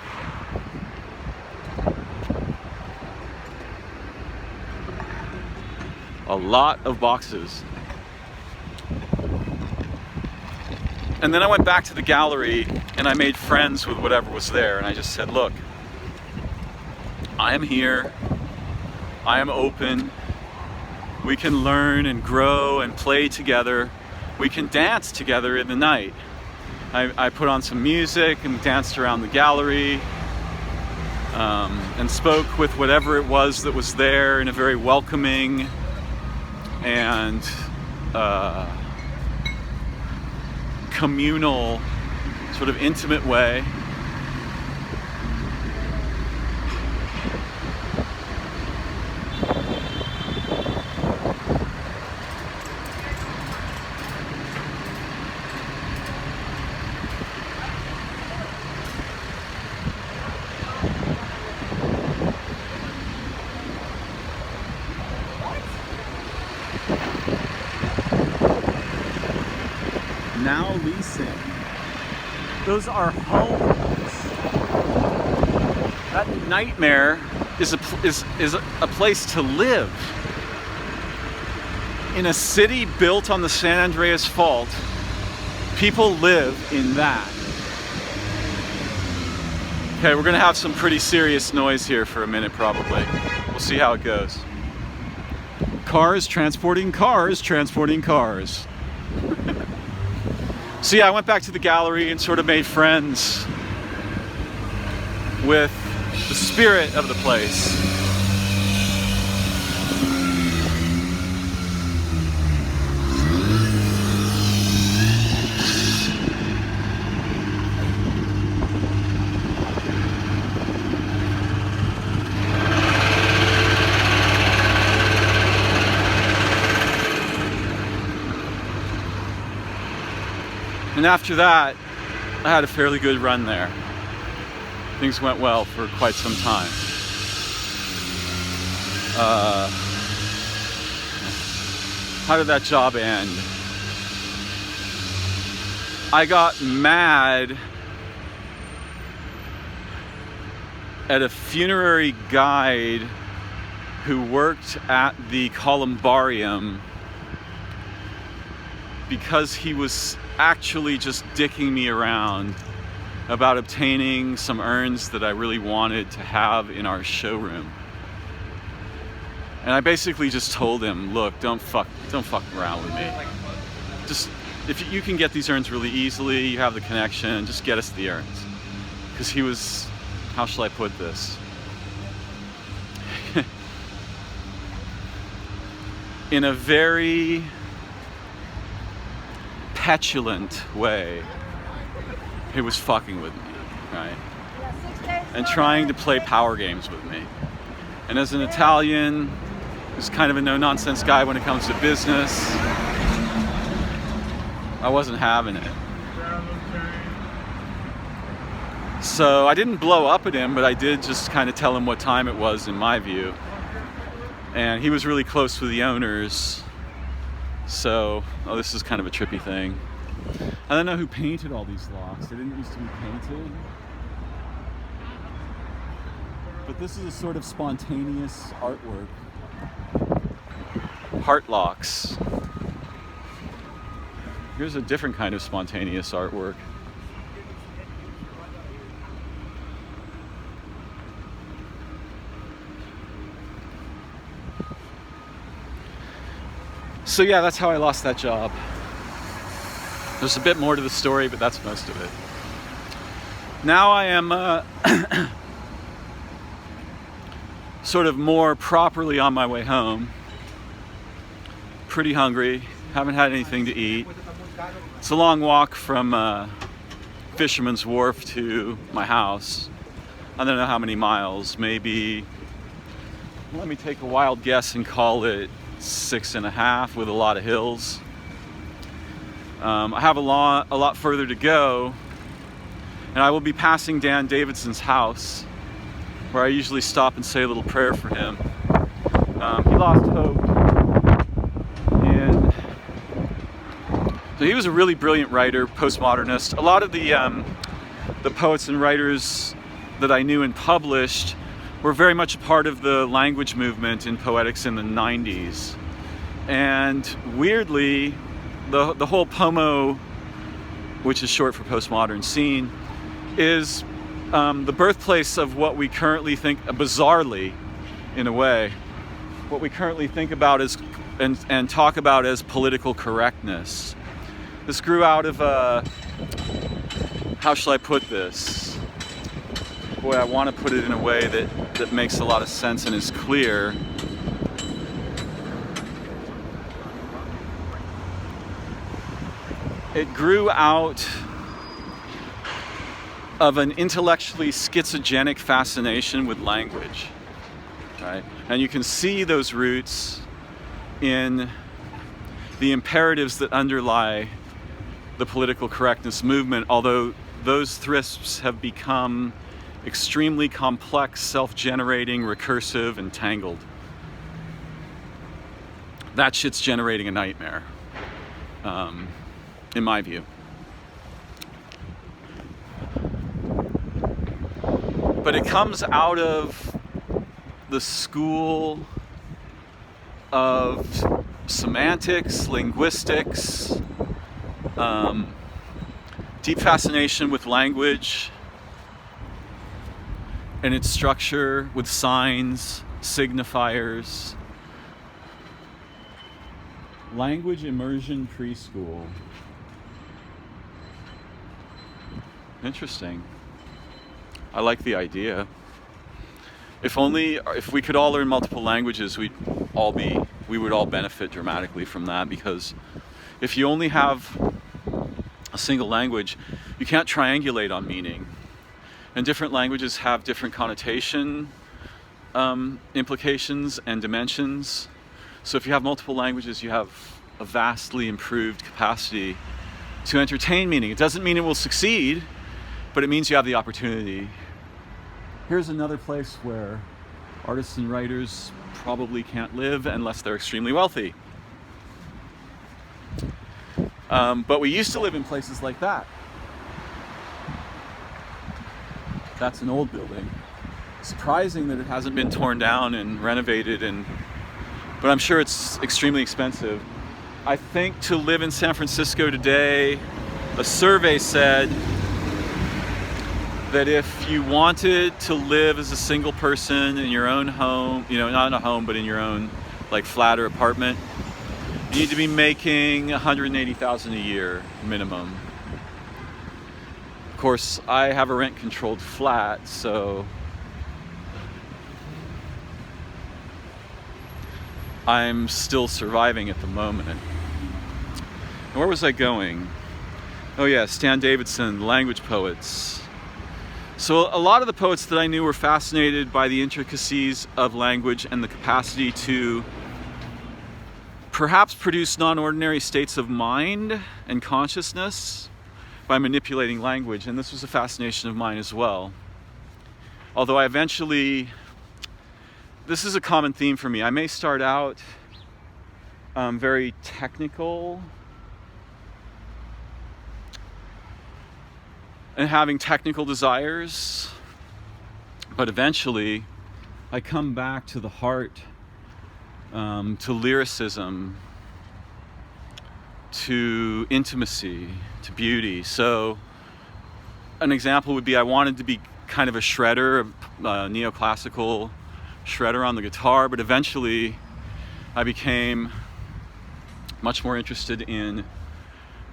A lot of boxes. And then I went back to the gallery and I made friends with whatever was there, and I just said, look, I am here, I am open, we can learn and grow and play together, we can dance together in the night. I put on some music and danced around the gallery, and spoke with whatever it was that was there in a very welcoming and communal, sort of intimate way. Now leasing. Those are homes. That nightmare is a place to live. In a city built on the San Andreas Fault, people live in that. Okay, we're gonna have some pretty serious noise here for a minute probably. We'll see how it goes. Cars transporting cars transporting cars. So yeah, I went back to the gallery and sort of made friends with the spirit of the place. And after that, I had a fairly good run there. Things went well for quite some time. How did that job end? I got mad at a funerary guide who worked at the columbarium because he was actually just dicking me around about obtaining some urns that I really wanted to have in our showroom. And I basically just told him, look, don't fuck around with me. Just, if you can get these urns really easily, you have the connection, just get us the urns. Because he was, how shall I put this? In a very petulant way, he was fucking with me, right? And trying to play power games with me. And as an Italian who's kind of a no-nonsense guy when it comes to business, I wasn't having it. So I didn't blow up at him, but I did just kind of tell him what time it was in my view. And he was really close with the owners. So, oh, this is kind of a trippy thing. I don't know who painted all these locks. They didn't used to be painted. But this is a sort of spontaneous artwork. Heart locks. Here's a different kind of spontaneous artwork. So yeah, that's how I lost that job. There's a bit more to the story, but that's most of it. Now I am sort of more properly on my way home. Pretty hungry, haven't had anything to eat. It's a long walk from Fisherman's Wharf to my house. I don't know how many miles, maybe, let me take a wild guess and call it 6.5 with a lot of hills. I have a lot further to go, and I will be passing Dan Davidson's house, where I usually stop and say a little prayer for him. He lost hope, and so he was a really brilliant writer, postmodernist. A lot of the poets and writers that I knew and published were very much a part of the language movement in poetics in the 90s. And weirdly, the whole POMO, which is short for postmodern scene, is the birthplace of what we currently think, bizarrely in a way, what we currently think about as and talk about as political correctness. This grew out of how shall I put this? Boy, I want to put it in a way that makes a lot of sense and is clear. It grew out of an intellectually schizogenic fascination with language, right? And you can see those roots in the imperatives that underlie the political correctness movement, although those thrips have become extremely complex, self-generating, recursive, and tangled. That shit's generating a nightmare, in my view. But it comes out of the school of semantics, linguistics, deep fascination with language and its structure, with signs, signifiers. Language immersion preschool. Interesting. I like the idea. If we could all learn multiple languages, we would all benefit dramatically from that, because if you only have a single language, you can't triangulate on meaning. And different languages have different connotation implications and dimensions. So if you have multiple languages, you have a vastly improved capacity to entertain meaning. It doesn't mean it will succeed, but it means you have the opportunity. Here's another place where artists and writers probably can't live unless they're extremely wealthy. But we used to live in places like that. That's an old building. Surprising that it hasn't been torn down and renovated, but I'm sure it's extremely expensive. I think to live in San Francisco today, a survey said that if you wanted to live as a single person in your own home, not in a home, but in your own flat or apartment, you need to be making $180,000 a year minimum. Of course, I have a rent-controlled flat, so I'm still surviving at the moment. And where was I going? Oh yeah, Stan Davidson, language poets. So a lot of the poets that I knew were fascinated by the intricacies of language and the capacity to perhaps produce non-ordinary states of mind and consciousness by manipulating language, and this was a fascination of mine as well. Although this is a common theme for me. I may start out very technical and having technical desires, but eventually I come back to the heart, to lyricism, to intimacy, to beauty. So an example would be, I wanted to be kind of a shredder, a neoclassical shredder on the guitar, but eventually I became much more interested in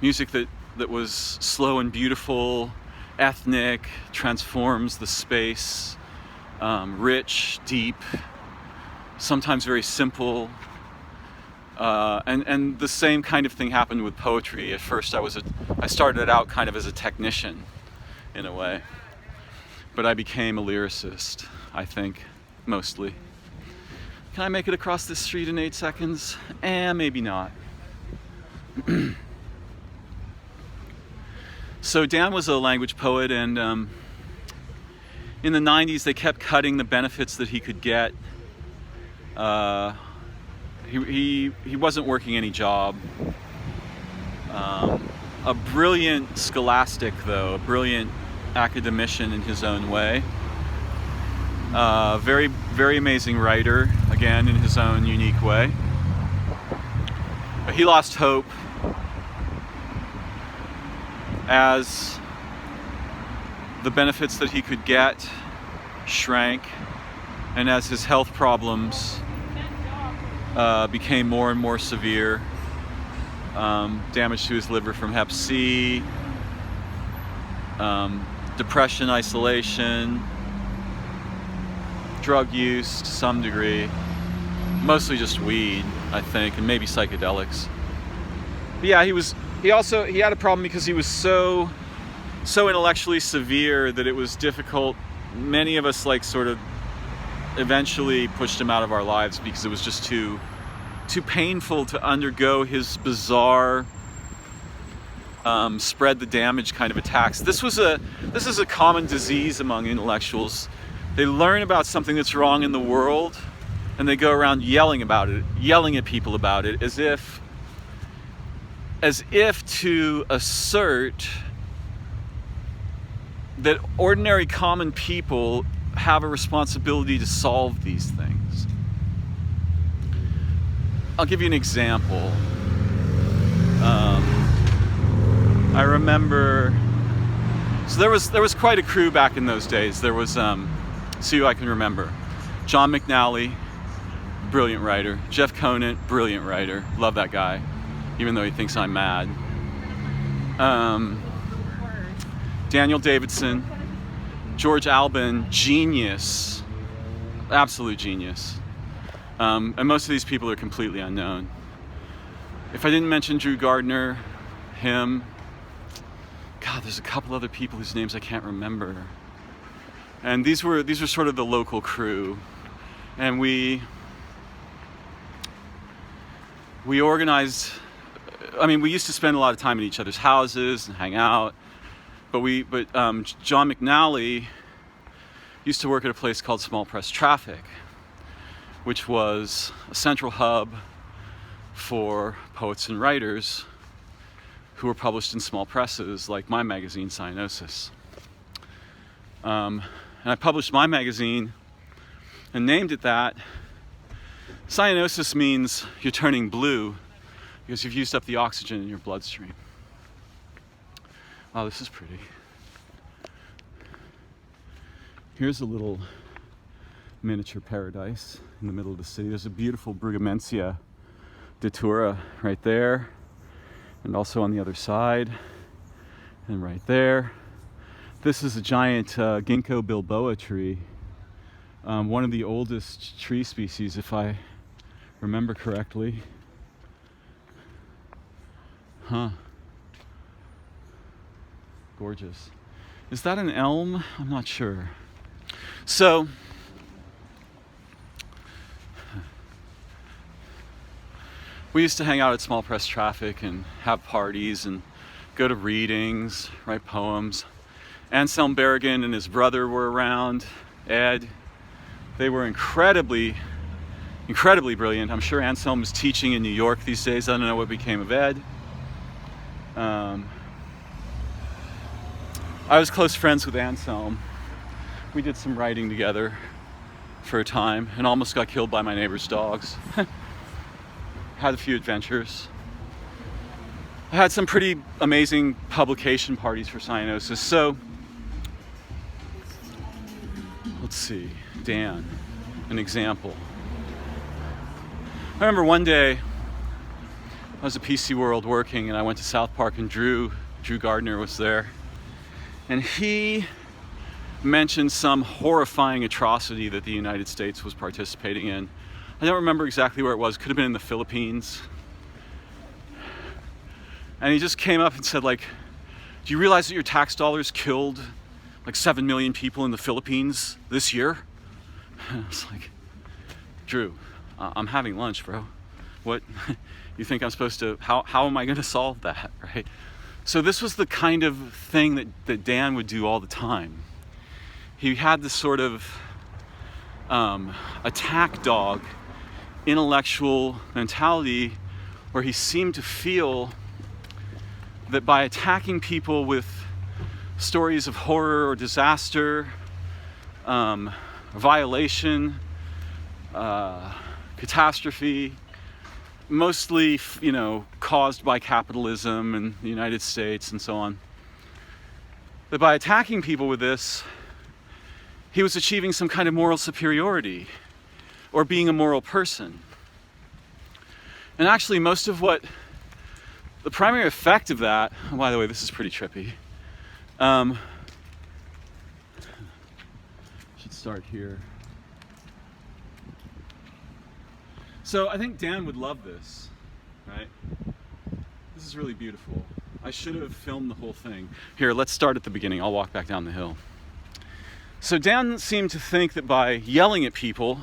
music that was slow and beautiful, ethnic, transforms the space, rich, deep, sometimes very simple. And the same kind of thing happened with poetry. At first I started out kind of as a technician. in a way. But I became a lyricist, I think, mostly. Can I make it across this street in 8 seconds? Maybe not. So Dan was a language poet, and in the 90s they kept cutting the benefits that he could get. He wasn't working any job. A brilliant scholastic, though, a brilliant academician in his own way. Very, very amazing writer, again, in his own unique way. But he lost hope as the benefits that he could get shrank, and as his health problems became more and more severe. Damage to his liver from Hep C, depression, isolation, drug use to some degree, mostly just weed, I think, and maybe psychedelics. But yeah, he had a problem because he was so intellectually severe that it was difficult. Many of us sort of eventually pushed him out of our lives because it was just too painful to undergo his bizarre spread the damage kind of attacks. This is a common disease among intellectuals. They learn about something that's wrong in the world, and they go around yelling at people about it, as if to assert that ordinary common people have a responsibility to solve these things. I'll give you an example. I remember, so there was quite a crew back in those days. There was, see who I can remember. John McNally, brilliant writer. Jeff Conant, brilliant writer. Love that guy, even though he thinks I'm mad. Daniel Davidson, George Albin, genius, absolute genius. And most of these people are completely unknown. If I didn't mention Drew Gardner, him, God, there's a couple other people whose names I can't remember. And these were sort of the local crew. And we organized, we used to spend a lot of time in each other's houses and hang out. But John McNally used to work at a place called Small Press Traffic, which was a central hub for poets and writers who were published in small presses, like my magazine, Cyanosis. And I published my magazine and named it that. Cyanosis means you're turning blue because you've used up the oxygen in your bloodstream. Wow, this is pretty. Here's a little miniature paradise in the middle of the city. There's a beautiful Brugamensia datura right there, and also on the other side, and right there. This is a giant ginkgo bilboa tree, one of the oldest tree species, if I remember correctly. Gorgeous. Is that an elm? I'm not sure. So, we used to hang out at Small Press Traffic and have parties and go to readings, write poems. Anselm Berrigan and his brother were around, Ed. They were incredibly brilliant. I'm sure Anselm is teaching in New York these days. I don't know what became of Ed. I was close friends with Anselm. We did some writing together for a time and almost got killed by my neighbor's dogs. Had a few adventures. I had some pretty amazing publication parties for Cyanosis. So, let's see, Dan, an example. I remember one day I was at PC World working, and I went to South Park, and Drew Gardner was there. And he mentioned some horrifying atrocity that the United States was participating in. I don't remember exactly where it was. Could have been in the Philippines. And he just came up and said, do you realize that your tax dollars killed like 7 million people in the Philippines this year. It's like, Drew, I'm having lunch, bro. What, you think I'm supposed to, how am I going to solve that, right? So this was the kind of thing that Dan would do all the time. He had this sort of attack dog intellectual mentality where he seemed to feel that by attacking people with stories of horror or disaster, violation, catastrophe, mostly, caused by capitalism and the United States and so on, that by attacking people with this, he was achieving some kind of moral superiority or being a moral person. And actually, most of what the primary effect of that, oh, by the way, this is pretty trippy. Should start here. So I think Dan would love this, right? This is really beautiful. I should have filmed the whole thing. Here, let's start at the beginning. I'll walk back down the hill. So Dan seemed to think that by yelling at people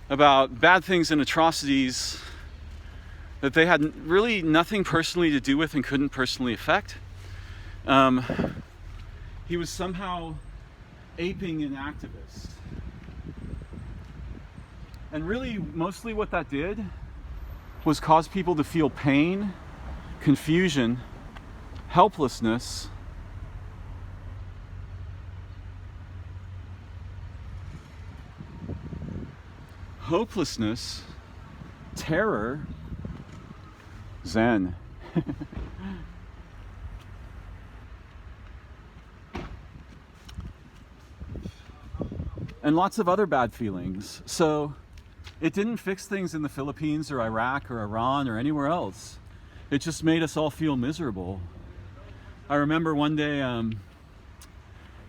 about bad things and atrocities that they had really nothing personally to do with and couldn't personally affect, he was somehow aping an activist. And really, mostly what that did was cause people to feel pain, confusion, helplessness, hopelessness, terror, Zen. And lots of other bad feelings. So it didn't fix things in the Philippines or Iraq or Iran or anywhere else. It just made us all feel miserable. I remember one day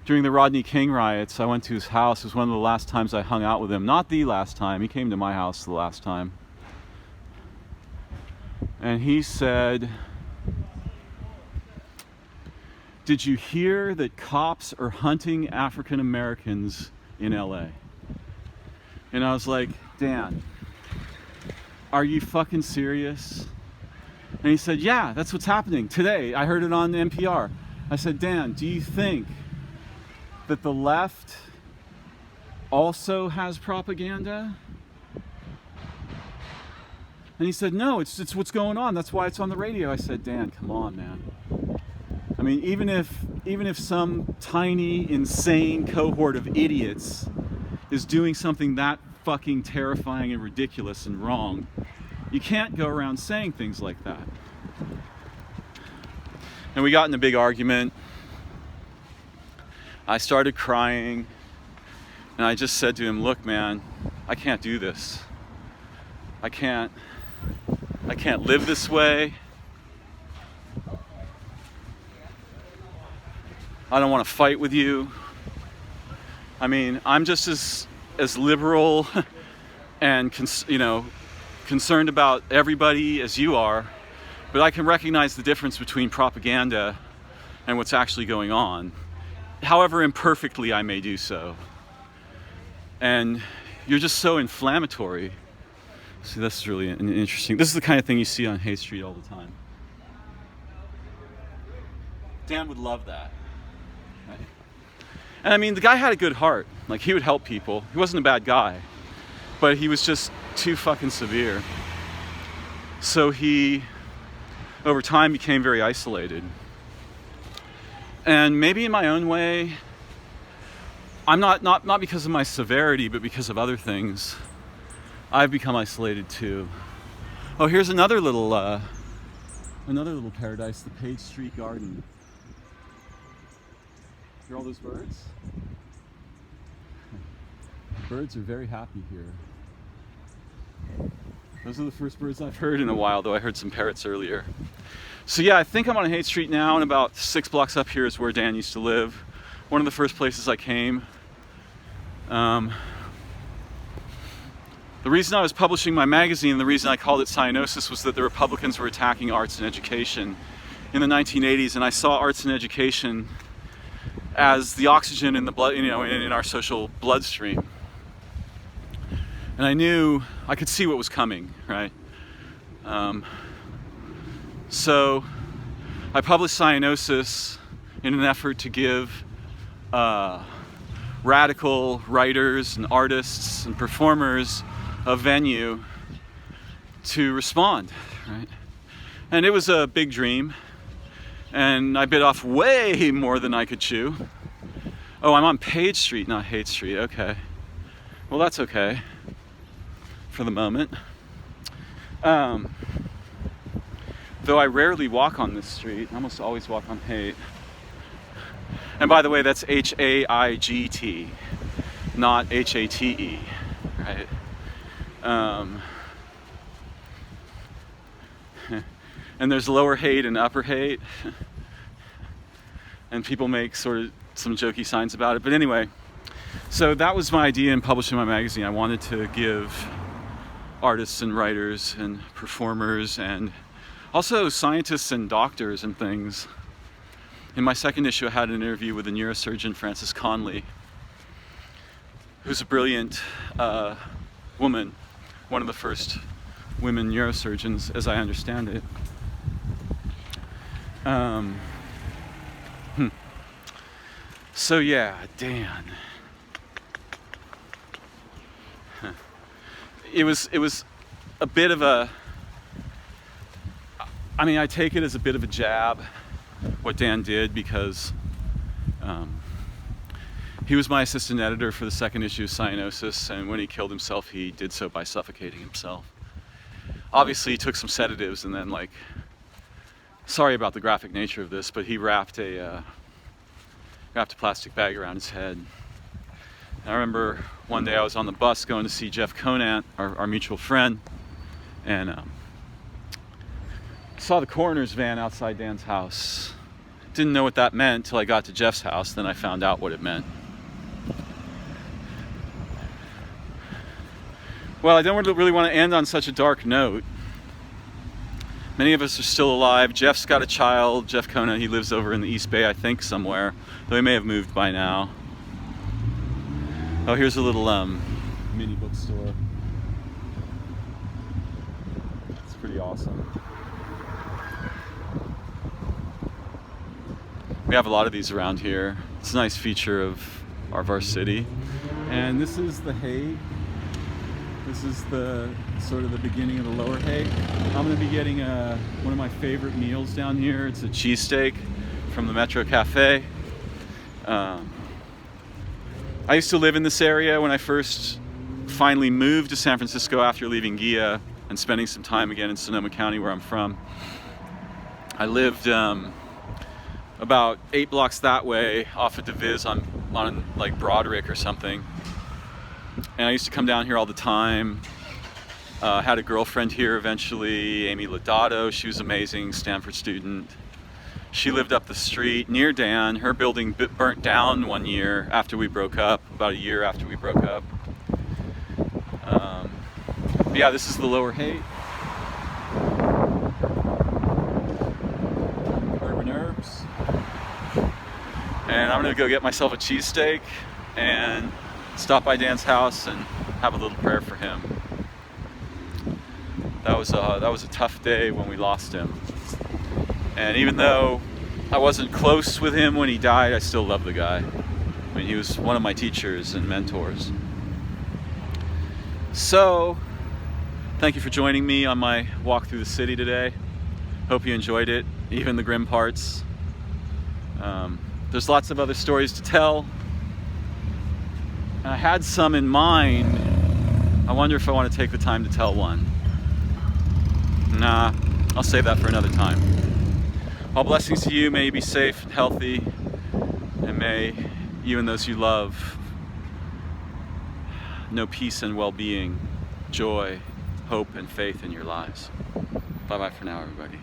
during the Rodney King riots, I went to his house. It was one of the last times I hung out with him. Not the last time. He came to my house the last time. And he said, "Did you hear that cops are hunting African Americans in LA?" And I was like, "Dan, are you fucking serious?" And he said, "Yeah, that's what's happening today. I heard it on NPR." I said, "Dan, do you think that the left also has propaganda?" And he said, "No, it's what's going on. That's why it's on the radio." I said, "Dan, come on, man. I mean, even if some tiny, insane cohort of idiots is doing something that fucking terrifying and ridiculous and wrong, you can't go around saying things like that." And we got in a big argument. I started crying, and I just said to him, "Look, man, I can't do this. I can't live this way. I don't want to fight with you. I mean, I'm just as liberal and concerned about everybody as you are, but I can recognize the difference between propaganda and what's actually going on, however imperfectly I may do so. And you're just so inflammatory." See, this is really interesting. This is the kind of thing you see on Haight Street all the time. Dan would love that. Right? And I mean, the guy had a good heart. Like, he would help people. He wasn't a bad guy. But he was just too fucking severe. So he, over time, became very isolated. And maybe in my own way, I'm not because of my severity, but because of other things, I've become isolated too. Oh, here's another little paradise, the Page Street Garden. Hear all those birds? Birds are very happy here. Those are the first birds I've heard in a while, though I heard some parrots earlier. So yeah, I think I'm on Haight Street now, and about 6 blocks up here is where Dan used to live. One of the first places I came. The reason I was publishing my magazine, the reason I called it Cyanosis, was that the Republicans were attacking arts and education in the 1980s, and I saw arts and education as the oxygen in the blood, in our social bloodstream. And I knew I could see what was coming, right? So I published Cyanosis in an effort to give radical writers and artists and performers a venue to respond, right? And it was a big dream, and I bit off way more than I could chew. Oh, I'm on Page Street, not Hate Street. Okay. Well, that's okay for the moment. Though I rarely walk on this street, I almost always walk on Hate. And by the way, that's Haigt, not Hate, right? And there's lower Hate and upper Hate, and people make sort of some jokey signs about it. But anyway, so that was my idea in publishing my magazine. I wanted to give artists and writers and performers and also scientists and doctors and things. In my second issue, I had an interview with a neurosurgeon, Frances Conley, who's a brilliant woman, one of the first women neurosurgeons, as I understand it. So yeah, Dan. It was a bit of a, I take it as a bit of a jab, what Dan did, because he was my assistant editor for the second issue of Cyanosis, and when he killed himself, he did so by suffocating himself. Obviously, he took some sedatives and then, sorry about the graphic nature of this, but he wrapped a plastic bag around his head. And I remember one day I was on the bus going to see Jeff Conant, our mutual friend, and saw the coroner's van outside Dan's house. Didn't know what that meant till I got to Jeff's house, then I found out what it meant. Well, I don't really want to end on such a dark note. Many of us are still alive. Jeff's got a child, Jeff Conant. He lives over in the East Bay, I think, somewhere, though he may have moved by now. Oh, here's a little mini bookstore. It's pretty awesome. We have a lot of these around here. It's a nice feature of our city. And this is the Hay. This is the sort of the beginning of the lower Hay. I'm going to be getting one of my favorite meals down here. It's a cheesesteak from the Metro Cafe. I used to live in this area when I first finally moved to San Francisco after leaving GIA and spending some time again in Sonoma County, where I'm from. I lived about 8 blocks that way off of DeViz on like Broderick or something. And I used to come down here all the time. Had a girlfriend here eventually, Amy Lodato. She was amazing, Stanford student. She lived up the street near Dan. Her building burnt down one year after we broke up, about a year after we broke up. But yeah, this is the Lower Haight. Urban Herbs. And I'm gonna go get myself a cheesesteak and stop by Dan's house and have a little prayer for him. That was a tough day when we lost him. And even though I wasn't close with him when he died, I still love the guy. I mean, he was one of my teachers and mentors. So, thank you for joining me on my walk through the city today. Hope you enjoyed it, even the grim parts. There's lots of other stories to tell. And I had some in mind. I wonder if I want to take the time to tell one. Nah, I'll save that for another time. All blessings to you. May you be safe and healthy. And may you and those you love know peace and well-being, joy, hope, and faith in your lives. Bye-bye for now, everybody.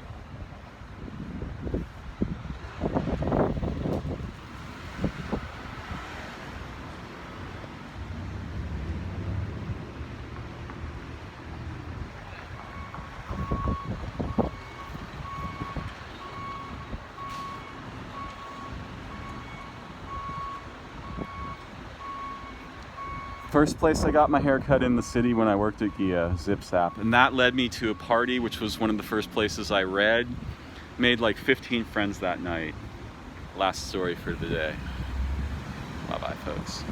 First place I got my hair cut in the city when I worked at Gia, Zip Zap. And that led me to a party, which was one of the first places I read. Made like 15 friends that night. Last story for the day. Bye-bye, folks.